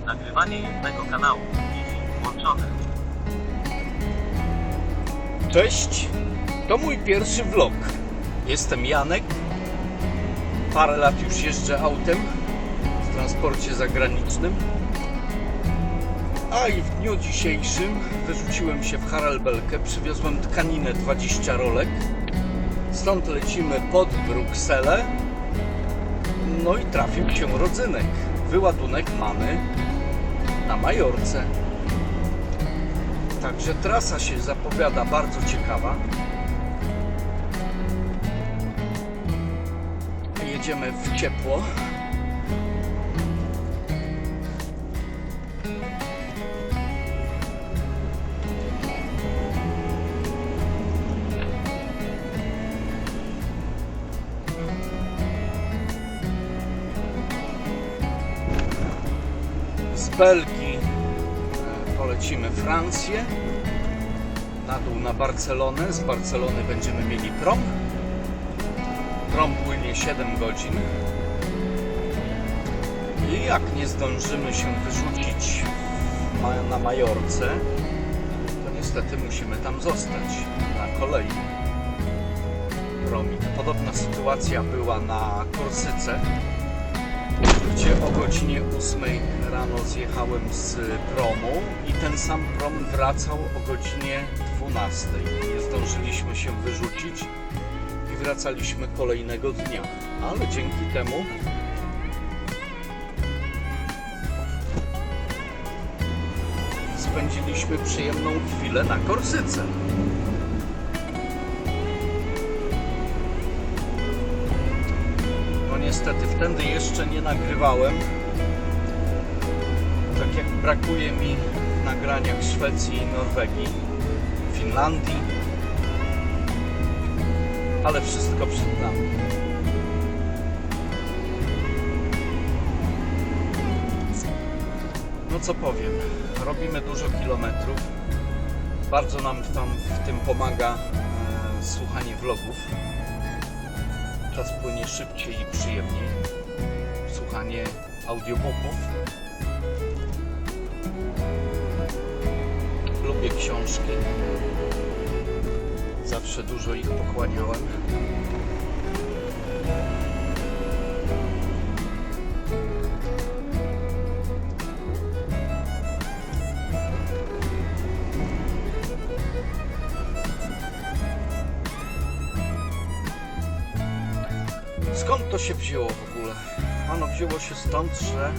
Nagrywanie jednego kanału. Wi-Fi włączone. Cześć, to mój pierwszy vlog. Jestem Janek. Parę lat już jeżdżę autem w transporcie zagranicznym. A i w dniu dzisiejszym wyrzuciłem się w Harelbelkę. Przywiozłem tkaninę 20 rolek. Stąd lecimy pod Brukselę. No i trafił się rodzynek. Wyładunek mamy na Majorce. Także trasa się zapowiada bardzo ciekawa. Jedziemy w ciepło. Z Belgii polecimy Francję, na dół na Barcelonę. Z Barcelony będziemy mieli prom. Prom płynie 7 godzin. I jak nie zdążymy się wyrzucić na Majorce, to niestety musimy tam zostać na kolei. Promik. Podobna sytuacja była na Korsyce, gdzie o godzinie 8 rano zjechałem z promu i ten sam prom wracał o godzinie 12. Nie zdążyliśmy się wyrzucić i wracaliśmy kolejnego dnia, ale dzięki temu spędziliśmy przyjemną chwilę na Korsyce. No niestety wtedy jeszcze nie nagrywałem, tak jak brakuje mi w nagraniach Szwecji i Norwegii, Finlandii, ale wszystko przed nami. No co powiem, robimy dużo kilometrów. Bardzo nam tam w tym pomaga słuchanie vlogów. Czas płynie szybciej i przyjemniej. Słuchanie audiobooków. Lubię książki. Zawsze dużo ich pochłaniałem. Skąd to się wzięło w ogóle? Ano wzięło się stąd, że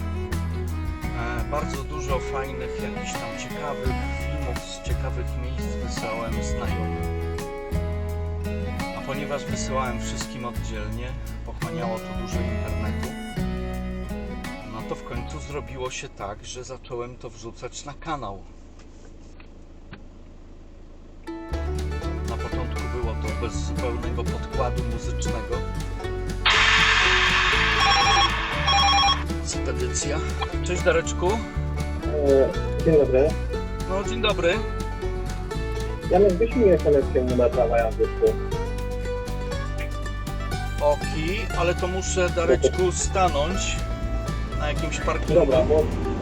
bardzo dużo fajnych, jakichś tam ciekawych filmów z ciekawych miejsc wysyłałem znajomym. A ponieważ wysyłałem wszystkim oddzielnie, pochłaniało to dużo internetu, no to w końcu zrobiło się tak, że zacząłem to wrzucać na kanał. Na początku było to bez zupełnego podkładu muzycznego. Spedycja. Cześć Dareczku. Dzień dobry. No dzień dobry. Janek, wyślij SMS-kę numer prawa jazdy. Oki, ale to muszę Dareczku stanąć na jakimś parkingu. Dobra,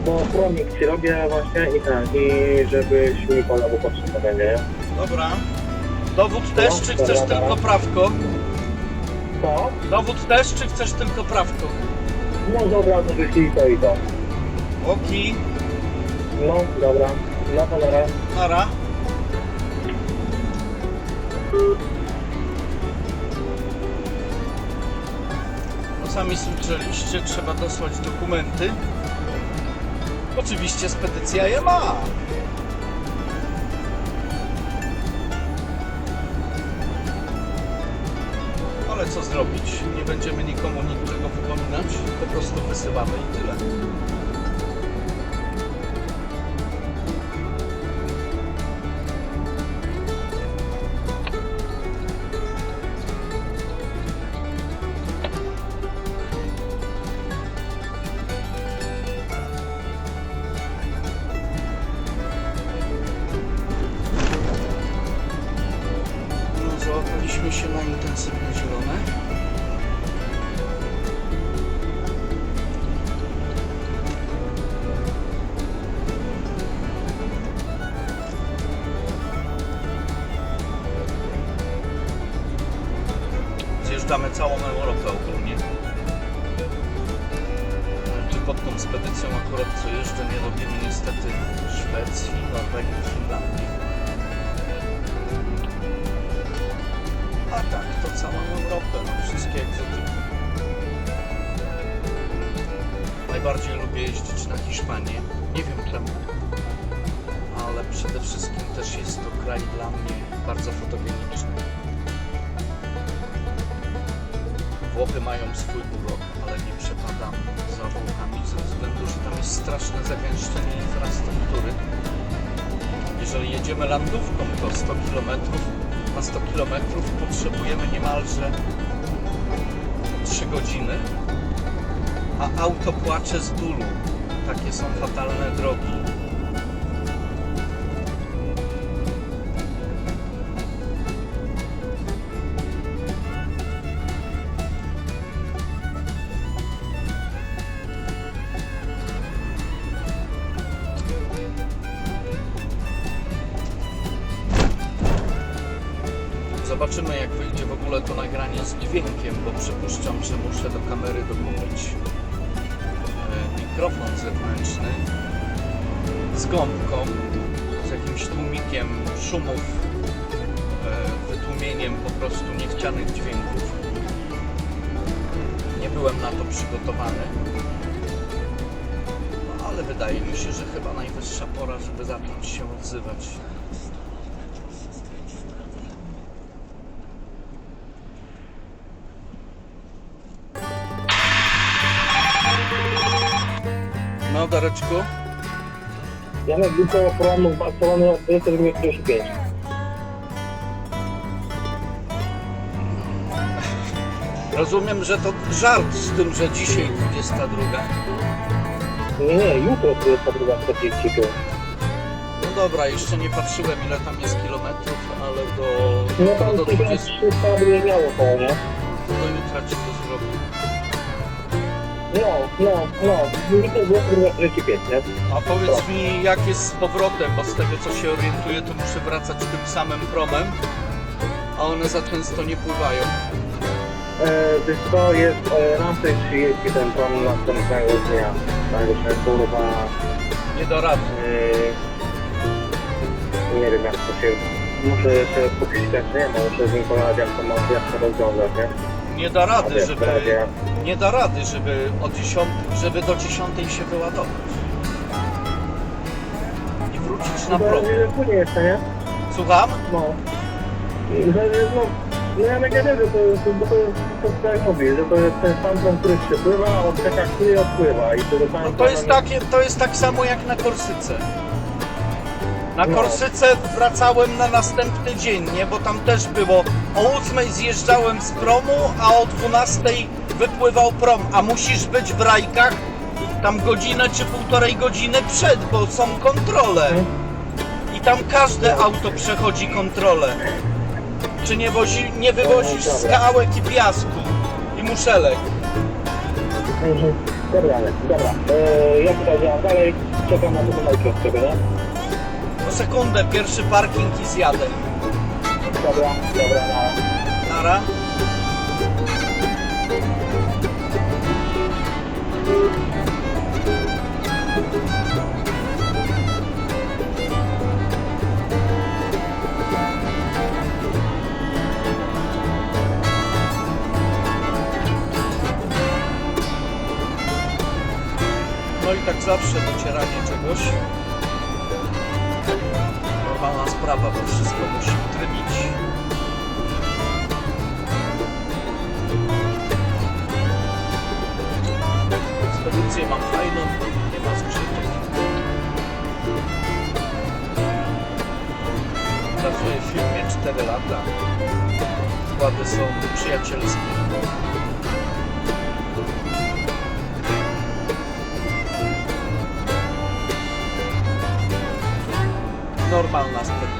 bo promik ci robię właśnie i żebyś mi podał potrzebne, nie? Dobra. Dowód też, czy chcesz dobra. tylko prawko? Co? Dowód też, czy chcesz tylko prawko? No dobra, to wyślij to i to. Oki, No dobra, na kamerę. nara. No sami słyszeliście, trzeba dosłać dokumenty. Oczywiście spedycja je ma. Ale co zrobić? Nie będziemy nikomu niczego wypominać, po prostu wysyłamy i tyle. No, załapaliśmy się na intensywne zielone. objeżdżamy całą Europę ogólnie. Tu pod tą spedycją akurat co jeżdżę nie robimy niestety Szwecji, Norwegii, Finlandii. A tak, to całą Europę, no wszystkie egzotyki. Najbardziej lubię jeździć na Hiszpanię. Nie wiem czemu, ale przede wszystkim też jest to kraj dla mnie bardzo fotogeniczny. Włochy mają swój urok, ale nie przepadam za Włochami ze względu, że tam jest straszne zagęszczenie infrastruktury. Jeżeli jedziemy landówką, to 100 km, na 100 km potrzebujemy niemalże 3 godziny, a auto płacze z bólu. Takie są fatalne drogi. Zobaczymy, jak wyjdzie w ogóle to nagranie z dźwiękiem, bo przypuszczam, że muszę do kamery dokupić mikrofon zewnętrzny z gąbką, z jakimś tłumikiem szumów, wytłumieniem po prostu niechcianych dźwięków. Nie byłem na to przygotowany, no, ale wydaje mi się, że chyba najwyższa pora, żeby zacząć się odzywać. No, Dareczku? Ja na grupę programów Barcelony od 45. Rozumiem, że to żart z tym, że dzisiaj 22. Nie, jutro 22:45. No dobra, jeszcze nie patrzyłem, ile tam jest kilometrów, ale No tam do 20, 1300 by miało to, nie? do jutra ci to zrobię. No, jutro 22:45, nie? A powiedz mi, jak jest z powrotem, bo z tego co się orientuję, to muszę wracać tym samym promem, a one za często nie pływają. Wiesz co, jest na tej 30 ten prom następnego dnia. Także kurwa, Nie do rady. nie wiem jak to się... Muszę się popisać, nie? Muszę z nim pogadać jak to rozwiązać, nie? Nie da rady, wiesz, żeby... razie- Nie da rady, żeby do 10 się wyładować. I wrócić na prom. Później jeszcze, nie? Słucham? No, ja nie wiem, że to tak jak mówię, że to jest ten sam prom, który przypływa, a odskakuje, odpływa i to do No to jest tak samo jak na Korsyce. Na No. Korsyce wracałem na następny dzień, nie? Bo tam też było o 8 zjeżdżałem z promu, a o 12 wypływał prom, a musisz być w Rajkach tam godzinę czy półtorej godziny przed, bo są kontrole. I tam każde auto przechodzi kontrolę. Czy nie wywozisz skałek i piasku i muszelek. Dobra. Ja tutaj działam dalej, czekam na to od ciebie, nie? No sekundę, pierwszy parking i zjadę. Dobra, Nara. No i tak zawsze docieranie czegoś. Normalna sprawa, bo wszystko musi trybić. Spedycję mam fajną, nie ma zgrzytów. Pracuję w firmie 4 lata. Wkłady są przyjacielskie. Normalna spedycja.